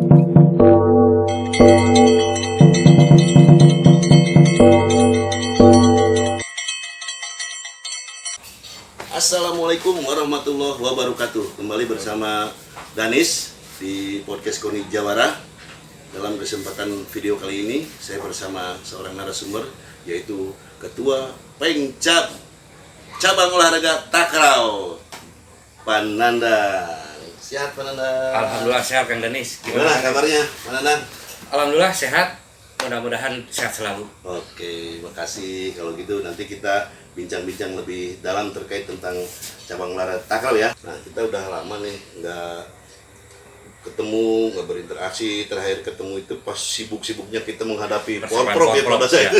Assalamualaikum warahmatullahi wabarakatuh. Kembali bersama Danis di podcast KONI Jawara. Dalam kesempatan video kali ini saya bersama seorang narasumber, yaitu Ketua Pengcap Cabang Olahraga Takraw, Panandang. Sehat Panandang? Alhamdulillah sehat Kang Danis. Gimana kabarnya Panandang? Alhamdulillah sehat. Mudah-mudahan sehat selalu. Oke, makasih. Kalau gitu nanti kita bincang-bincang lebih dalam terkait tentang cabang olahraga takraw ya. Nah, kita udah lama nih nggak ketemu, nggak berinteraksi. Terakhir ketemu itu pas sibuk-sibuknya kita menghadapi Porprov ya pada saya.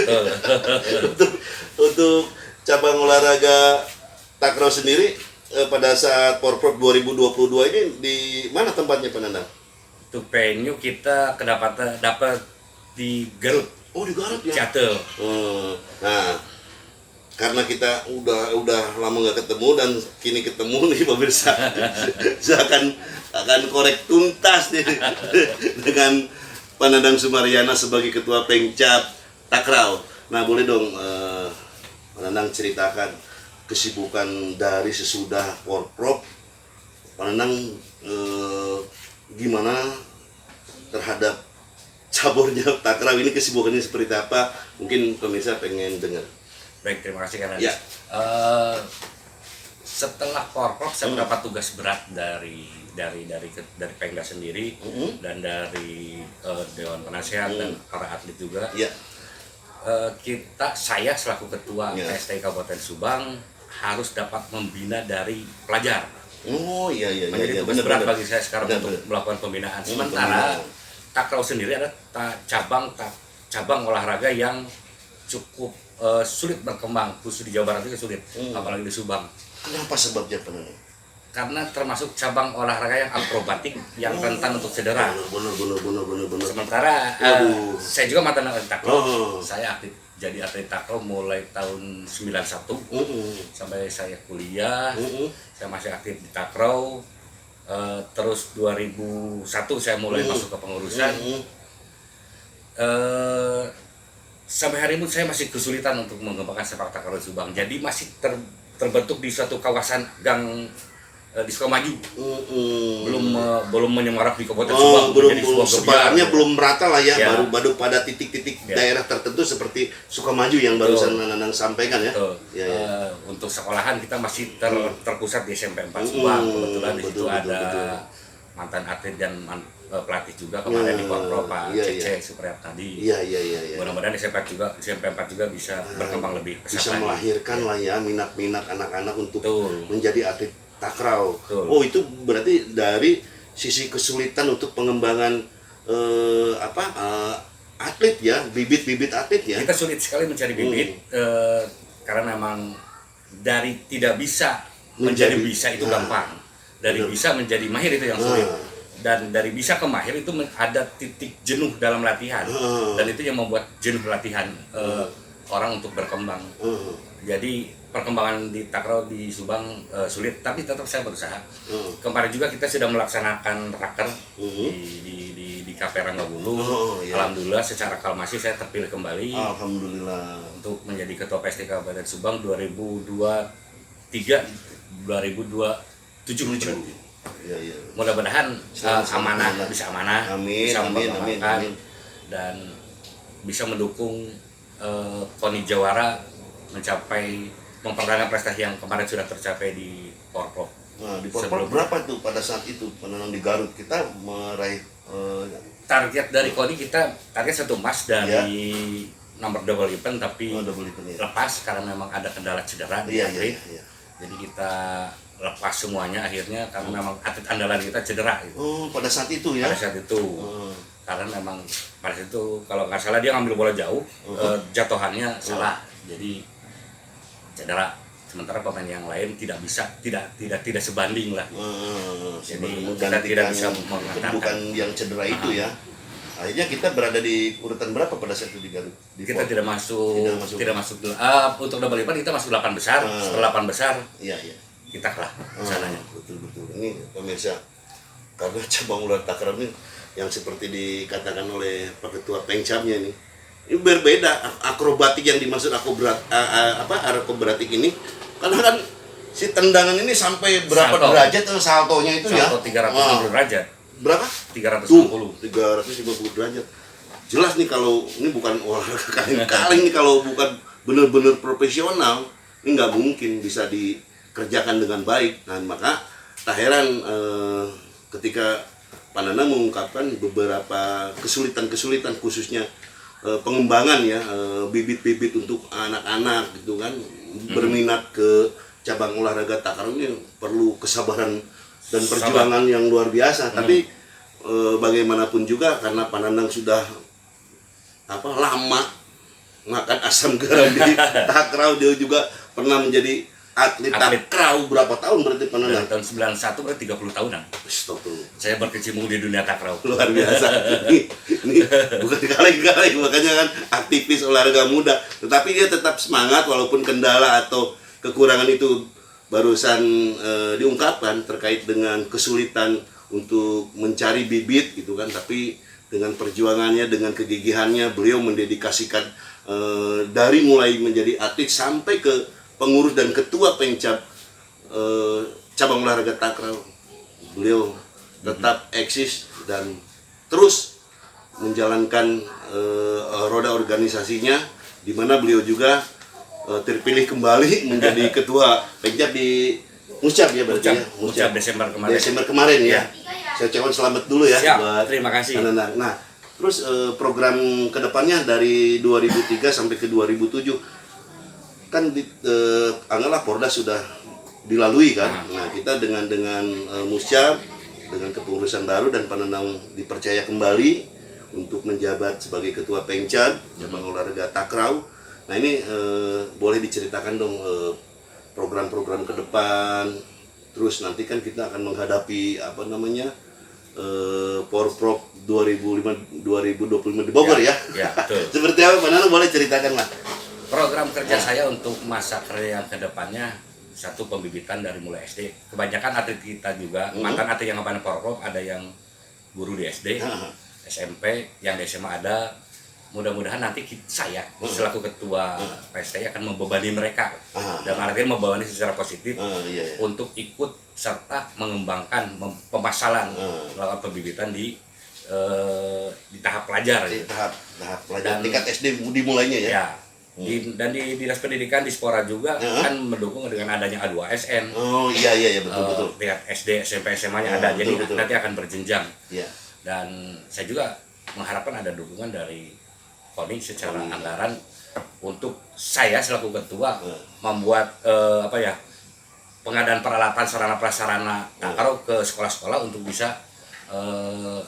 Untuk cabang olahraga takraw sendiri pada saat Porprov 2022 ini di mana tempatnya Panandang? Untuk venue kita dapat di Garut. Oh, di Garut ya. Catel. Nah, karena kita udah lama nggak ketemu dan kini ketemu nih pemirsa, saya akan korek tuntas nih dengan Panandang Sumaryana sebagai Ketua Pengcap Takraw. Nah, boleh dong Panandang ceritakan kesibukan dari sesudah Porprov. Panandang gimana terhadap cabornya takraw ini, kesibukannya seperti apa? Mungkin pemirsa pengen dengar. Baik, terima kasih Kang Ya. Danis. Setelah Porprov saya mendapat tugas berat dari Pengda sendiri dan dari Dewan Penasehat dan para atlet juga. Ya. Saya selaku ketua Ya. PSTI Kabupaten Subang harus dapat membina dari pelajar. Oh iya. Menjadi tugas berat bagi saya sekarang untuk melakukan pembinaan. Sementara takraw sendiri adalah cabang olahraga yang cukup sulit berkembang, khusus di Jawa Barat itu sulit, apalagi di Subang. Kenapa sebabnya Panandang? Karena termasuk cabang olahraga yang akrobatik yang rentan untuk cedera. Bener. Sementara saya juga mantan atlet takraw. Saya jadi atlet takraw mulai tahun 91 sampai saya kuliah. Saya masih aktif di takraw. Terus 2001 saya mulai masuk ke pengurusan. Sampai hari ini saya masih kesulitan untuk mengembangkan sepak takraw di Subang. Jadi masih terbentuk di suatu kawasan gang di Sukamaju. Belum menyemarak di Kabupaten Subang. Sebenarnya belum merata lah ya, Ya. baru pada titik-titik daerah tertentu seperti Sukamaju yang barusan Panandang sampaikan ya. Ya. Untuk sekolahan kita masih terpusat di SMP 4 Subang. Kebetulan di situ ada mantan atlet dan pelatih juga kemarin di Porprov Pak Cece Supriyat tadi. Iya. Mudah-mudahan SMP 4 juga bisa berkembang lebih pesat bisa lagi. melahirkan lah ya minat-minat anak-anak untuk Betul. menjadi atlet takraw. Betul. Oh, itu berarti dari sisi kesulitan untuk pengembangan atlet ya, bibit-bibit atlet ya. Kita sulit sekali mencari bibit karena memang dari tidak bisa menjadi bisa itu gampang. Dari bisa menjadi mahir itu yang sulit. Dan dari bisa ke mahir itu ada titik jenuh dalam latihan. Dan itu yang membuat jenuh latihan orang untuk berkembang. Jadi perkembangan di takraw di Subang sulit, tapi tetap saya berusaha. Kemarin juga kita sudah melaksanakan raker di KP Ranggabulu. Alhamdulillah secara kalmasi saya terpilih kembali. Alhamdulillah. Untuk menjadi Ketua PSTI Kabupaten Subang 2023-2027. Iya. Mudah-mudahan amanah. Bisa Amin. dan bisa mendukung KONI Jawara mempertahankan prestasi yang kemarin sudah tercapai di Porprov. Nah, di Porprov berapa tuh pada saat itu Panandang di Garut kita meraih target dari KONI, kita target 1 emas dari nomor double event, tapi lepas karena memang ada kendala cedera di atlet. Iya. Jadi kita lepas semuanya akhirnya karena memang atlet andalan kita cedera gitu. Pada saat itu ya. Pada saat itu. Karena memang pada saat itu kalau nggak salah dia ngambil bola jauh, jatuhannya salah. Jadi cedera. Sementara pemain yang lain tidak sebanding lah. Jadi kita tidak bisa mengatakan bukan yang cedera itu ya. Akhirnya kita berada di urutan berapa pada saat itu di Garut? Kita tidak masuk. Untuk double event kita masuk 8 besar. Setelah 8 besar, iya. kita kalah sananya. Betul. Ini pemirsa, karena cabang olahraga takraw ini yang seperti dikatakan oleh Pak Ketua Pengcapnya ini berbeda. Akrobatik yang dimaksud akrobatik ini karena kan si tendangan ini sampai berapa Salto. derajat saltonya itu ya? Salto 360 derajat. Berapa? 360. 350 derajat. Jelas nih kalau ini bukan olahraga kaleng-kaleng nih, kalau bukan benar-benar profesional ini nggak mungkin bisa dikerjakan dengan baik. Nah maka tak heran ketika Pak Nanang mengungkapkan beberapa kesulitan-kesulitan khususnya pengembangan ya bibit-bibit untuk anak-anak gitu kan berminat ke cabang olahraga takraw ini perlu kesabaran dan perjuangan yang luar biasa. Tapi bagaimanapun juga karena Pak Nanang sudah lama makan asam garam di takraw, dia juga pernah menjadi atlet takraw berapa tahun berarti Pak Nanang? Dari tahun 91 berarti 30 tahunan. Astagfirullah. Saya berkecimpung di dunia takraw. Luar biasa. Ini bukan kaleng-kaleng, makanya kan aktivis olahraga muda. Tetapi dia tetap semangat walaupun kendala atau kekurangan itu barusan diungkapkan terkait dengan kesulitan untuk mencari bibit gitu kan. Tapi dengan perjuangannya, dengan kegigihannya, beliau mendedikasikan dari mulai menjadi atlet sampai ke pengurus dan ketua Pengcap cabang olahraga takraw. Beliau tetap eksis dan terus menjalankan roda organisasinya, di mana beliau juga terpilih kembali menjadi ketua Pengcap di Muscap ya berarti ya. Muscap Desember kemarin. Desember kemarin ya. Saya ucapkan selamat dulu ya. Siap, buat terima kasih. Nah, terus program kedepannya dari 2003 sampai ke 2007 kan anggaplah Porda sudah dilalui kan. Nah kita dengan Muscap dengan kepengurusan baru dan Pak Nanang dipercaya kembali untuk menjabat sebagai ketua Pengcap cabang olahraga takraw. Nah ini boleh diceritakan dong program-program ke depan. Terus nanti kan kita akan menghadapi Porprov 2025 di Bogor ya. Ya, betul. Seperti apa Pak Nanang, boleh ceritakan lah. Program kerja saya untuk masa kerja yang kedepannya, satu pembibitan dari mulai SD. Kebanyakan atlet kita juga, mantan atlet yang ngapain Porprov, ada yang guru di SD, SMP, yang di SMA ada. Mudah-mudahan nanti saya selaku ketua PSTI akan membebani mereka dan artinya membebani secara positif untuk ikut serta mengembangkan pemasalan melakukan pembibitan di tahap pelajar. Di tahap pelajar tingkat SD dimulainya ya. Dan di Dinas Pendidikan di Spora juga kan mendukung dengan adanya A2SN. Oh iya betul. Tingkat SD, SMP, SMA-nya ada, jadi betul. nanti akan berjenjang. Iya. Dan saya juga mengharapkan ada dukungan dari KONI secara anggaran untuk saya selaku ketua membuat pengadaan peralatan sarana prasarana takraw ke sekolah-sekolah untuk bisa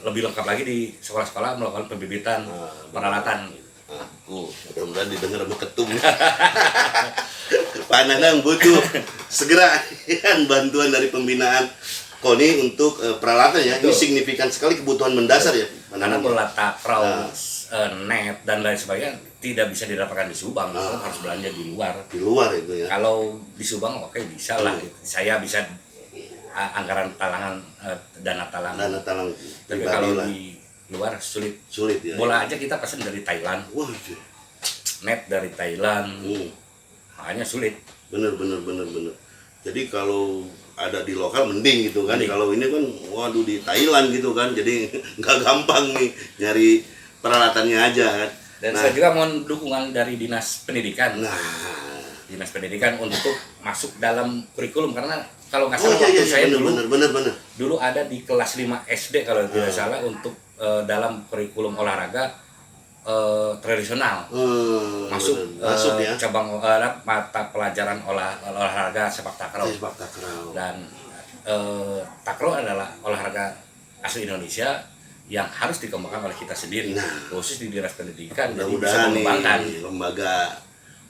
lebih lengkap lagi di sekolah-sekolah melakukan pembibitan peralatan. Mudah-mudahan didengar sama ketum. Pak Nanang butuh segera bantuan dari pembinaan KONI untuk peralatan ya. Ini signifikan sekali kebutuhan mendasar ya. Karena bola takraw, net dan lain sebagainya tidak bisa didapatkan di Subang, harus belanja di luar. Di luar itu ya. Kalau di Subang oke bisa lah. Saya bisa anggaran talangan, dana talangan. Tapi kalau di luar sulit ya. Bola aja kita pesan dari Thailand. Wah itu. Net dari Thailand. Makanya sulit. Bener. Jadi kalau ada di lokal mending gitu kan. Kalau ini kan waduh di Thailand gitu kan. Jadi nggak gampang nih nyari peralatannya aja kan. Dan saya juga mohon dukungan dari Dinas Pendidikan. Dinas Pendidikan untuk masuk dalam kurikulum, karena kalau nggak salah waktu saya bener. Dulu ada di kelas 5 SD kalau tidak salah untuk dalam kurikulum olahraga tradisional masuk ya cabang mata pelajaran olahraga sepak takraw. Dan takraw adalah olahraga asli Indonesia yang harus dikembangkan oleh kita sendiri, khusus di Dinas Pendidikan. Jadi bisa mengembangkan lembaga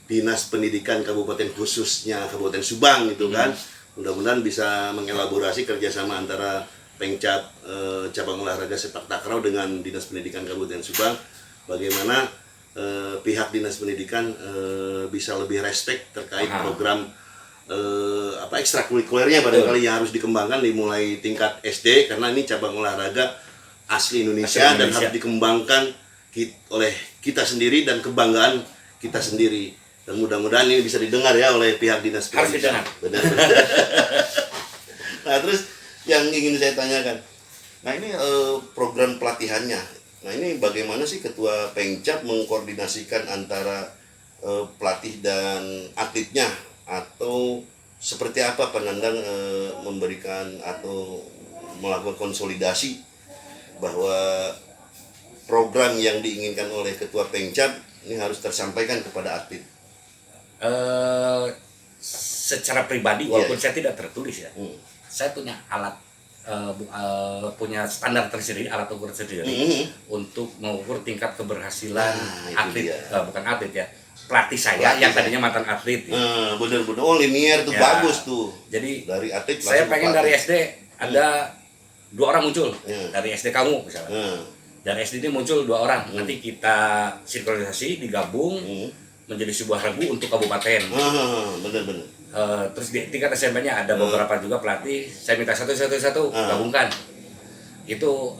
Dinas Pendidikan Kabupaten khususnya Kabupaten Subang gitu kan. Mudah-mudahan bisa mengelaborasi kerjasama antara Pengcap cabang olahraga sepak takraw dengan Dinas Pendidikan Kabupaten Subang, bagaimana pihak Dinas Pendidikan bisa lebih respect terkait program ekstrakurikulernya barangkali yang harus dikembangkan dimulai tingkat SD, karena ini cabang olahraga asli Indonesia, dan harus dikembangkan oleh kita sendiri dan kebanggaan kita sendiri, dan mudah-mudahan ini bisa didengar ya oleh pihak dinas Harus didengar. Benar. Nah, terus yang ingin saya tanyakan, nah ini program pelatihannya, nah ini bagaimana sih Ketua Pengcap mengkoordinasikan antara pelatih dan atletnya, atau seperti apa Panandang memberikan atau melakukan konsolidasi bahwa program yang diinginkan oleh Ketua Pengcap ini harus tersampaikan kepada atlet? Secara pribadi, walaupun saya tidak tertulis ya, saya punya alat, punya standar tersendiri, alat ukur sendiri untuk mengukur tingkat keberhasilan atlet, bukan atlet ya, pelatih saya yang tadinya mantan atlet. Bener-bener, oh linear tuh, bagus tuh. Jadi dari atlet saya pengen dari SD ada 2 orang muncul, dari SD kamu misalnya. Dari SD ini muncul 2 orang, nanti kita sinkronisasi, digabung menjadi sebuah regu untuk kabupaten. Bener-bener. Terus di tingkat SMP-nya ada beberapa juga pelatih, saya minta satu gabungkan. Itu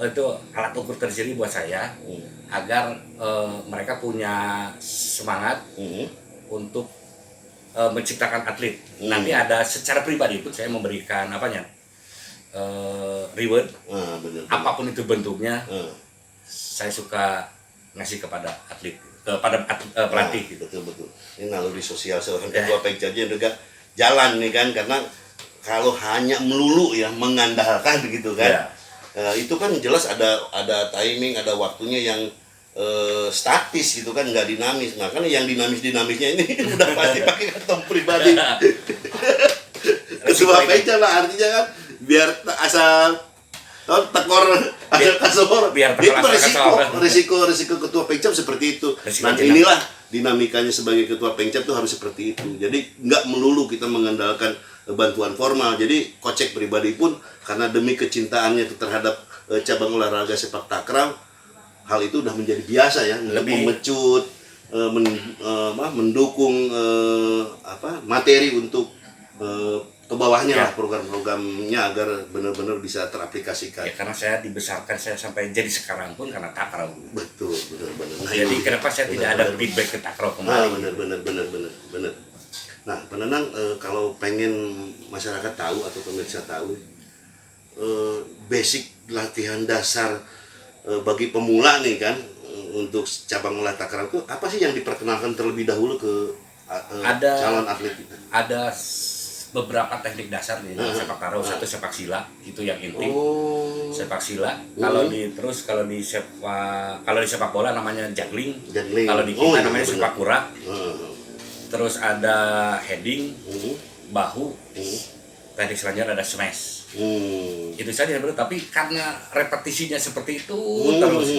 alat ukur tersendiri buat saya, agar mereka punya semangat untuk menciptakan atlet. Nanti ada secara pribadi pun saya memberikan reward, apapun itu bentuknya, saya suka ngasih kepada atlet, kepada pelatih. Betul. Ini naluri sosial seorang Ketua Pengcap juga jalan nih kan, karena kalau hanya melulu ya mengandalkan gitu kan, itu kan jelas ada timing, ada waktunya yang statis gitu kan, nggak dinamis. Nah kan yang dinamisnya ini udah pasti pakai kantong pribadi. Ketua Pengcap lah, artinya kan biar asal tekor asal kasor, biar risiko Ketua Pengcap seperti itu. Dan inilah dinamikanya sebagai Ketua Pengcap tuh harus seperti itu. Jadi nggak melulu kita mengandalkan bantuan formal. Jadi kocek pribadi pun karena demi kecintaannya terhadap cabang olahraga sepak takraw, hal itu udah menjadi biasa ya, memecut, mendukung materi untuk ke bawahnya lah, program-programnya agar benar-benar bisa teraplikasikan. Ya, karena saya dibesarkan, saya sampai jadi sekarang pun karena takraw. Betul, benar-benar. Nah, jadi kenapa saya tidak ada feedback ke takraw kembali? Benar. Nah, Panandang, kalau pengen masyarakat tahu atau pemirsa tahu basic latihan dasar bagi pemula nih kan, untuk cabang olahraga takraw itu apa sih yang diperkenalkan terlebih dahulu ke calon atlet kita? Ada beberapa teknik dasar di sepak takraw. Satu sepak sila, itu yang inti. Sepak sila. Kalau di sepak bola namanya juggling. Kalau di kita namanya sepak kura. Terus ada heading, bahu. Teknik selanjutnya ada smash. Itu saja betul. Tapi karena repetisinya seperti itu terus,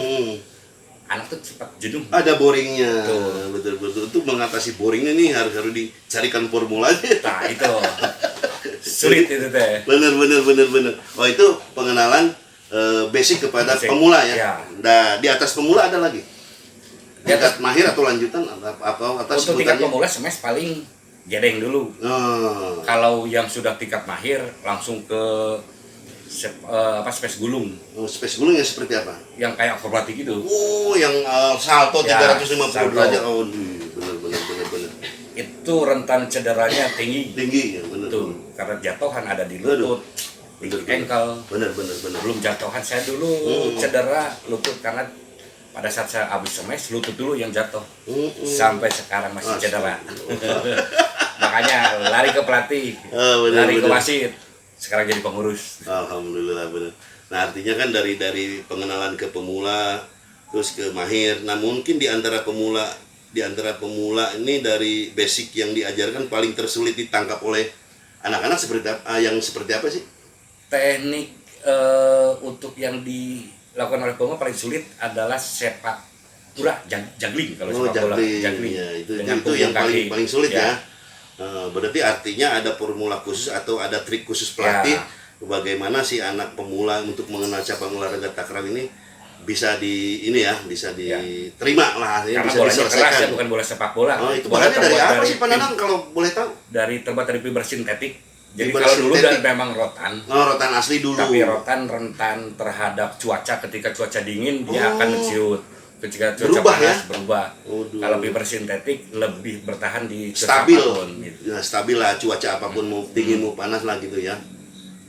anak tuh cepat jenuh. Ada boringnya. Betul. Untuk mengatasi boringnya nih harus dicarikan formulanya. Nah itu sulit itu teh. Bener. Oh itu pengenalan basic kepada pemula ya. Nah di atas pemula ada lagi. Di atas mahir atau lanjutan atau atas untuk tingkat pemula smash paling gedeng dulu. Kalau yang sudah tingkat mahir langsung ke space gulung. Space gulung yang seperti apa? Yang kayak akrobatik gitu. Yang salto 350 derajat. Bener. Itu rentan cederanya tinggi. Ya, bener. Tuh, karena jatuhan ada di lutut, di ankle. Bener. Belum jatuhan saya dulu cedera lutut karena pada saat saya habis smash lutut dulu yang jatuh. Sampai sekarang masih cedera. Makanya lari ke pelatih, lari ke wasit. Sekarang jadi pengurus. Alhamdulillah, benar. Nah artinya kan dari pengenalan ke pemula terus ke mahir. Nah mungkin di antara pemula ini dari basic yang diajarkan paling tersulit ditangkap oleh anak-anak seperti apa sih? Teknik untuk yang dilakukan oleh pemula paling sulit adalah sepak kura, juggling kalau sepak bola. Juggling. Ya, itu yang paling sulit ya. Berarti artinya ada formula khusus atau ada trik khusus pelatih bagaimana si anak pemula untuk mengenal cabang olahraga takraw ini bisa bisa Ya. diterima lah, Karena bisa bolanya keras ya, diselesaikan. bukan bola sepak bola. Oh, itu Bola bahannya dari terbuat apa sih Pak Nanang kalau boleh tahu? terbuat dari fiber sintetik. Jadi Fiber kalau dulu sintetik. memang rotan, Oh, rotan asli dulu. tapi rotan rentan terhadap cuaca. Ketika cuaca dingin dia akan menciut. Ketika cuaca Berubah panas ya? berubah. Waduh. Kalau fiber sintetik lebih bertahan di cuaca Stabil. apapun, gitu. Ya, stabil lah cuaca apapun, mau dingin mau panas lah gitu ya.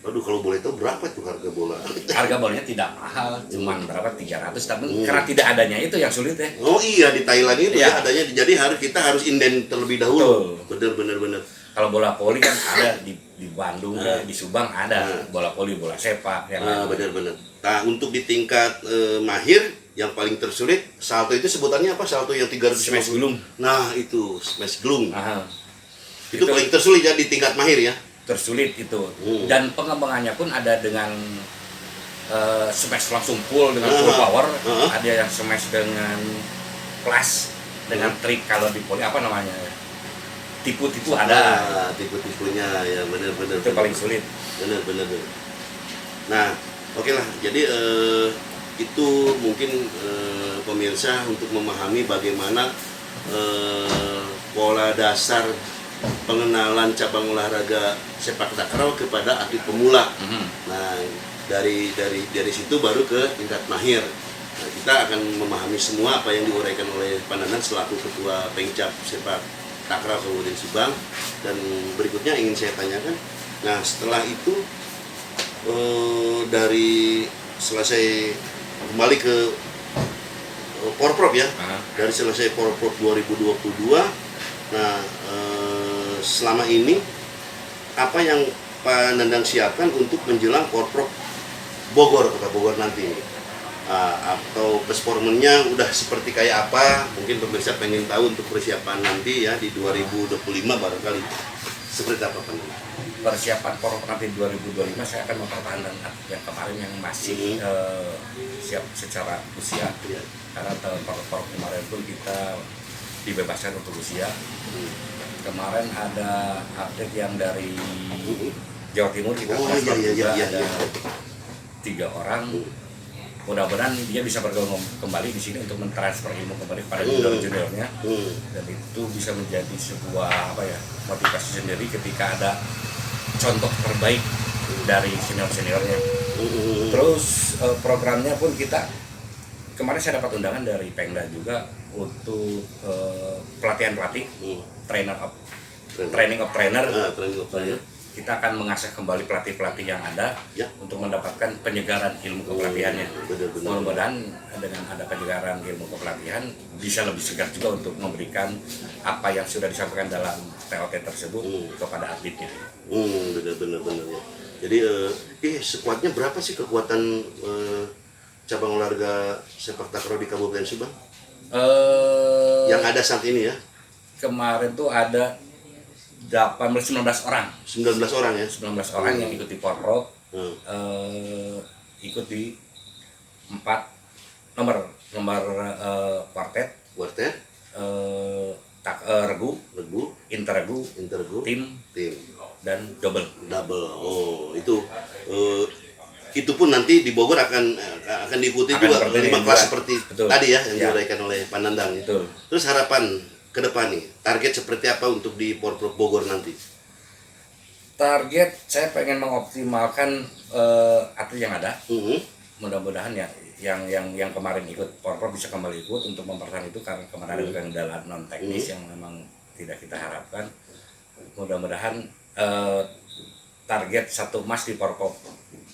Aduh, kalau boleh tahu berapa tuh harga bola? Harga bolanya tidak mahal, cuman berapa 300, tapi karena tidak adanya itu yang sulit ya. Oh iya, di Thailand itu Iya. ya adanya, jadi kita harus inden terlebih dahulu. Betul. Bener. Kalau bola voli kan ada di Bandung, di Subang ada bola voli, bola sepak yang Bener. Nah, untuk di tingkat mahir yang paling tersulit, salto itu sebutannya apa? Salto yang 300 smash gulung. Nah, itu smash glung. Aha. Itu paling tersulit ya di tingkat mahir ya. Tersulit itu. Dan pengembangannya pun ada dengan smash langsung full dengan full power, ada yang smash dengan plus dengan trik. Kalau di voli apa namanya? Tipu-tipu ada. Tipe-tipenya ya, bener. Itu paling sulit. Bener. Nah, oke lah. Jadi itu mungkin pemirsa untuk memahami bagaimana pola dasar pengenalan cabang olahraga sepak takraw kepada atlet pemula. Nah, dari situ baru ke tingkat mahir. Nah, kita akan memahami semua apa yang diuraikan oleh Pak Nanan selaku Ketua Pengcap Sepak Takraw Kabupaten Subang. Dan berikutnya ingin saya tanyakan, nah setelah itu dari selesai kembali ke Porprov ya, dari selesai Porprov 2022, nah selama ini apa yang Pak Nandang siapkan untuk menjelang Porprov Bogor, Kota Bogor nanti ini? Atau performanya udah seperti kayak apa? Mungkin pemirsa pengen tahu untuk persiapan nanti ya di 2025 barangkali seperti apa Pak Nandang? Persiapan Porprov nanti 2025 saya akan mempertahankan atlet yang kemarin yang masih siap secara usia. Karena tahun Porprov kemarin pun kita dibebaskan untuk usia. Kemarin ada atlet yang dari Jawa Timur kita ada 3 orang. Mudah-mudahan dia bisa bergabung kembali di sini untuk mentransfer ilmu kembali pada junior-juniornya, dan itu bisa menjadi sebuah motivasi sendiri ketika ada contoh terbaik dari senior-seniornya. Terus programnya pun kita kemarin saya dapat undangan dari Pengda juga untuk pelatihan pelatih, training of trainer. Kita akan mengasah kembali pelatih-pelatih yang ada untuk mendapatkan penyegaran ilmu kepelatihannya. Mudah-mudahan dengan ada penyegaran ilmu kepelatihan bisa lebih segar juga untuk memberikan apa yang sudah disampaikan dalam TOT tersebut kepada atletnya. Benar ya. Jadi skuadnya berapa sih kekuatan cabang olahraga sepak takraw di Kabupaten Subang? Yang ada saat ini ya? Kemarin tuh ada 19 orang. 19 orang ya? 19 orang yang ikut di Porprov. Ikut di 4 nomor quartet, regu, interregu, tim, dan double. Oh, itu pun nanti di Bogor akan diikuti juga 5 kelas seperti tadi ya yang diuraikan oleh Pak Nandang. Terus harapan ke depan nih, target seperti apa untuk di Porprov Bogor nanti? Target saya pengen mengoptimalkan atlet yang ada. Mudah-mudahan ya yang kemarin ikut Porprov bisa kembali ikut untuk mempertahankan itu, karena kemarin ada kendala non teknis yang memang tidak kita harapkan. Mudah-mudahan target 1 emas di Porprov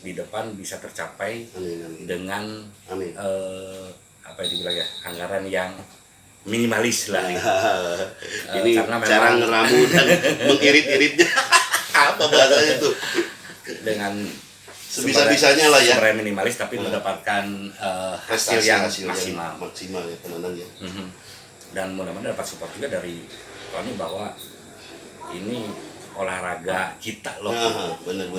di depan bisa tercapai. Amin. Dengan apa yang dibilang ya, anggaran yang minimalis lah. Ini cara ngeramu dan mengirit-iritnya apa bahasanya itu? Dengan sebisa-bisanya lah ya. Sebenarnya minimalis tapi mendapatkan hasil yang maksimal ya teman-teman ya. Dan mudah-mudahan dapat support juga dari Tony bahwa ini olahraga kita loh. Bener.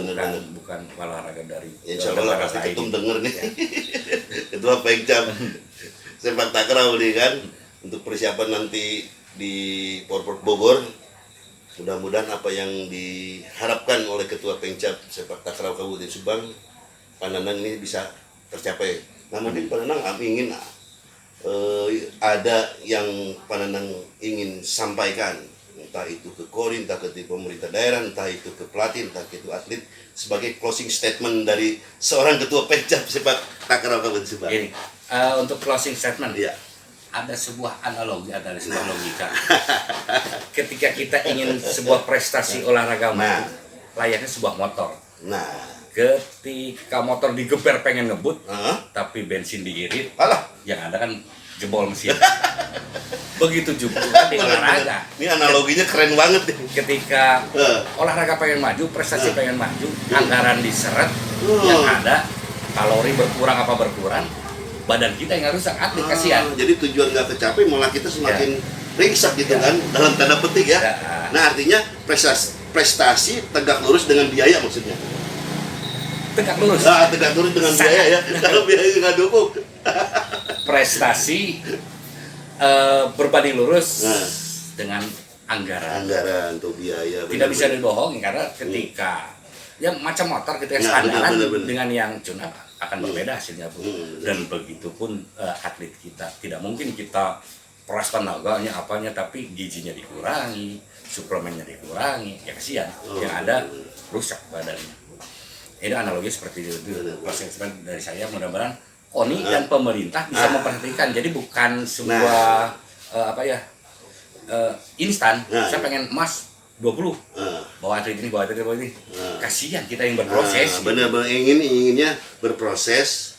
Bukan olahraga dari Insya Allah pasti Ketum denger nih. Ketua Pengcap Sepak Takraw nih kan, untuk persiapan nanti di Porprov Bogor. Mudah-mudahan apa yang diharapkan oleh Ketua Pengcap Sepak Takraw Kabupaten Subang, Pak Nandang ini bisa tercapai. Nah mungkin Pak Nanang ingin ada yang Pak Nanang ingin sampaikan, entah itu ke Korin, entah ke pemerintah daerah, entah itu ke pelatih, entah itu atlet, sebagai closing statement dari seorang ketua Pencap Sepak Takraw Kabupaten Subang. Ini untuk closing statement, Iya. ada sebuah analogi, ada sebuah logika. Ketika kita ingin sebuah prestasi olahraga, layaknya sebuah motor. Nah, Ketika motor digeber pengen ngebut, Hah? tapi bensin diirit, alah, yang ada kan jebol mesin. Begitu juga kan di olahraga. ini analoginya keren banget nih. Ketika olahraga pengen maju, prestasi pengen maju, anggaran diseret, yang ada kalori berkurang apa berkurang, badan kita yang rusak, atlet kasihan. Jadi tujuan nggak kecapai, malah kita semakin ringsak gitu kan, dalam tanda petik ya. Nah artinya prestasi tegak lurus dengan biaya maksudnya. Tegak lurus. Tegak lurus dengan biaya ya. Kalau biaya nggak dukung. Prestasi berbanding lurus dengan anggaran. Anggaran untuk biaya. Tidak bisa dibohongi karena ketika ya macam motor ketika standaran dengan yang tune up akan berbeda hasilnya, Bu. Dan begitu pun atlet kita, tidak mungkin kita peras tenaganya apanya tapi gizinya dikurangi, suplemennya dikurangi, ya kasihan. Yang ada rusak badannya. Ini analogi seperti itu. Closing statement dari saya, mudah-mudahan KONI dan pemerintah bisa memperhatikan. Jadi bukan sebuah instan. Saya pengen emas 20. Bawa atlet ini, bawa atlet ini. Kasihan kita yang berproses. Benar-benar inginnya berproses,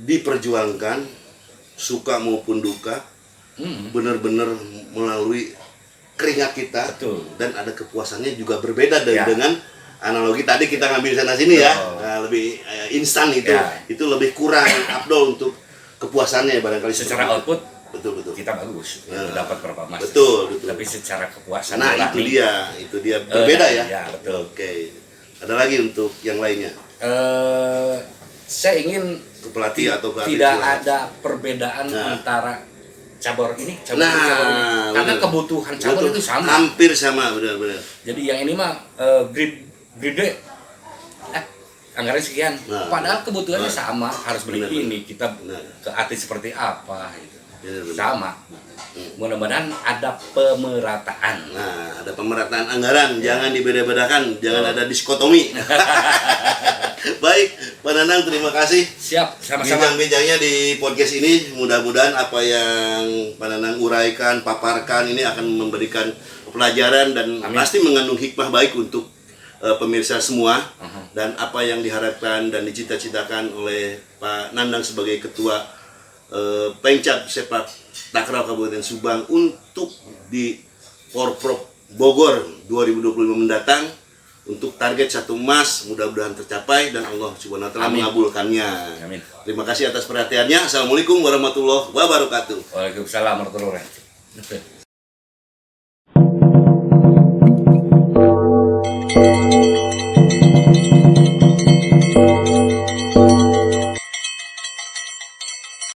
diperjuangkan, suka maupun duka, benar-benar melalui keringat kita. Betul. Dan ada kepuasannya juga berbeda dengan analogi tadi kita ngambil sana sini ya, lebih instan itu lebih kurang abdol untuk kepuasannya barangkali. Secara output betul kita bagus, dapat berapa emas. Betul. Tapi secara kepuasan itu dia berbeda ya. Ya betul. Oke. Ada lagi untuk yang lainnya. Saya ingin Ke pelatih atau ke atlet tidak lain. ada perbedaan antara cabur ini, cabur Nah, ini, cabur ini. Karena bener. kebutuhan cabur Betul. itu sama. Hampir sama, benar-benar. Jadi yang ini mah grade anggaran sekian. Padahal kebutuhannya sama, harus beli ini, kita ke atlet seperti apa gitu. Sama. Mudah-mudahan ada pemerataan. Nah, ada pemerataan anggaran, jangan dibeda-bedakan, jangan ada diskotomi. Baik, Pak Nanang, terima kasih. Siap, sama-sama. Bincang-bincangnya di podcast ini, mudah-mudahan apa yang Pak Nanang uraikan, paparkan ini akan memberikan pelajaran dan pasti mengandung hikmah baik untuk pemirsa semua. Dan apa yang diharapkan dan dicita-citakan oleh Pak Nanang sebagai ketua Pencap Sepak Takraw Kabupaten Subang untuk di Porprov Bogor 2025 mendatang, untuk target 1 emas mudah-mudahan tercapai dan Allah Subhanahu wa taala mengabulkannya. Amin. Terima kasih atas perhatiannya. Assalamualaikum warahmatullahi wabarakatuh. Waalaikumsalam warahmatullahi wabarakatuh.